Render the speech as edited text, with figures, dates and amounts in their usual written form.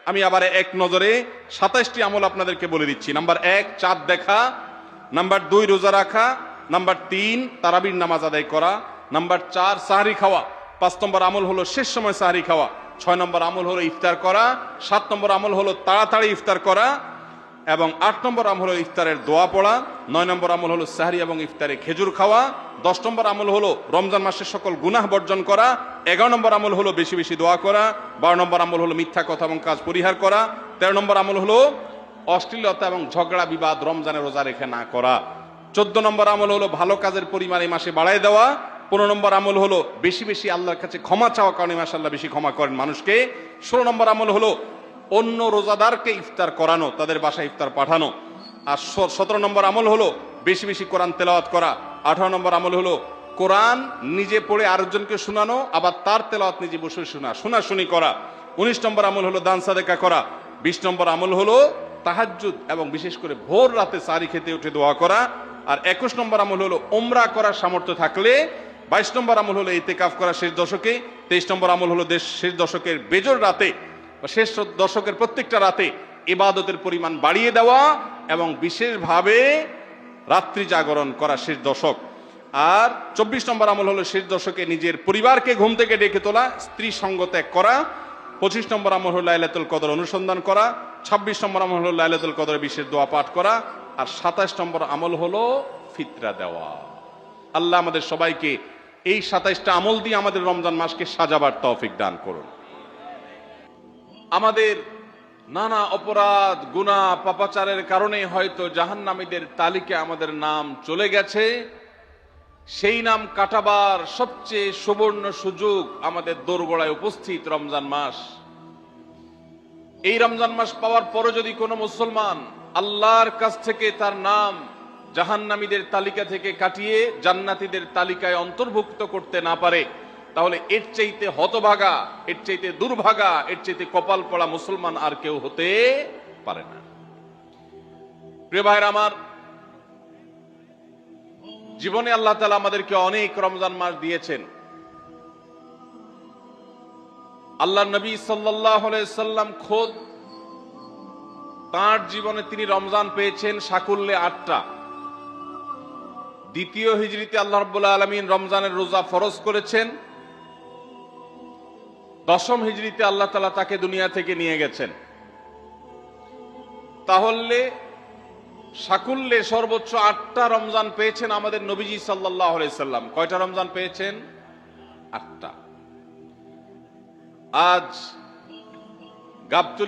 আমি আবার এক নজরে 27টি আমল আপনাদেরকে বলে দিচ্ছি। নাম্বার 1 চাঁদ দেখা, নাম্বার 2 রোজা রাখা, নাম্বার 3 তারাবির নামাজ আদায় করা, নাম্বার 4 সাহরি খাওয়া, 5 নম্বর আমল হলো শেষ সময় সাহরি খাওয়া, 6 নম্বর আমল হলো ইফতার করা, 7 নম্বর আমল হলো তাড়াতাড়ি ইফতার করা, এবং 8 নম্বর আমল হলো ইফতারের দোয়া পড়া, 9 নম্বর আমল হলো সাহরি এবং ইফতারে খেজুর খাওয়া, 10 নম্বর আমল হলো রমজান মাসের সকল গুনাহ বর্জন করা, 11 নম্বর আমল হলো বেশি বেশি দোয়া করা, 12 নম্বর আমল হলো মিথ্যা কথা এবং কাজ পরিহার করা, 13 নম্বর আমল হলো অশ্লীলতা এবং ঝগড়া বিবাদ রমজানে রোজা রেখে না করা, 14 নম্বর আমল হলো ভালো কাজের পরিমাণ এই মাসে বাড়ায় দেওয়া, 15 নম্বর আমল হলো বেশি বেশি আল্লাহর কাছে ক্ষমা চাওয়া, কারণ এই মাসে আল্লাহ বেশি ক্ষমা করেন মানুষকে, 16 নম্বর আমল হলো অন্য রোজাদারকে ইফতার করানো, তাদের বাসায় ইফতার পাঠানো, আর 17 নম্বর আমল হলো বেশি বেশি কোরআন তেলাওয়াত করা, 18 নম্বর আমল হলো কোরআন নিজে পড়ে আরেকজনকে শোনানো, আবার তার তেলাওয়াত নিজে বসে শোনাশুনি করা, 19 নম্বর আমল হলো দান সাদেকা করা, 20 নম্বর আমল হলো তাহাজ্জুদ এবং বিশেষ করে ভোর রাতে সারি খেতে উঠে দোয়া করা, আর 21 নম্বর আমল হলো উমরা করার সামর্থ্য থাকলে, 22 নম্বর আমল হলো ইতিকাফ করা শেষ দশকে, 23 নম্বর আমল হলো শেষ দশকের বেজর রাতে বা শেষ দশকের প্রত্যেকটা রাতে ইবাদতের পরিমাণ বাড়িয়ে দেওয়া এবং বিশেষভাবে রাত্রি জাগরণ করা শেষ দশক, আর 24 নম্বর আমল হলো শেষ দশকে নিজের পরিবারকে ঘুম থেকে ডেকে তোলা, স্ত্রী সঙ্গ ত্যাগ করা, 25 নম্বর আমল হলো লাইলাতুল কদর অনুসন্ধান করা, 26 নম্বর আমল হলো লাইলাতুল কদরের বিশেষ দোয়া পাঠ করা, আর 27 নম্বর আমল হলো ফিতরা দেওয়া। আল্লাহ আমাদের সবাইকে এই 27টা আমল দিয়ে আমাদের রমজান মাসকে সাজাবার তৌফিক দান করুন। আমাদের নানা অপরাধ গুনাহ পাপাচারের কারণে হয়তো জাহান্নামীদের তালিকায় আমাদের নাম চলে গেছে। সেই নাম কাটাবার সবচেয়ে সুবর্ণ সুযোগ আমাদের দোরগোড়ায় উপস্থিত রমজান মাস। এই রমজান মাস পাওয়ার পরে যদি কোনো মুসলমান আল্লাহর কাছ থেকে তার নাম জাহান্নামীদের তালিকা থেকে কাটিয়ে জান্নাতীদের তালিকায় অন্তর্ভুক্ত করতে না পারে, তাহলে এর চাইতে হতভাগা, এর চাইতে দুর্ভাগা, এর চাইতে কপাল পড়া মুসলমান আর কেউ হতে পারে না। প্রিয় ভাইরা আমার, জীবনে আল্লাহ তাআলা আমাদেরকে অনেক রমজান মাস দিয়েছেন। আল্লাহর নবী সাল্লাল্লাহু আলাইহি সাল্লাম খোদ তার জীবনে তিনি রমজান পেয়েছেন সাকুল্যে 8টা। দ্বিতীয় হিজরিতে আল্লাহ রাব্বুল আলামিন রমজানের রোজা ফরজ করেছেন। 10ম হিজরিতে আল্লাহ তাআলা তাকে দুনিয়া থেকে নিয়ে গেছেন। তাহলে সাকুল্যে সর্বোচ্চ 8টা রমজান পেয়েছেন আমাদের নবীজি সাল্লাল্লাহু আলাইহি সাল্লাম। কয়টা রমজান পেয়েছেন? 8টা। আজ গাবতলী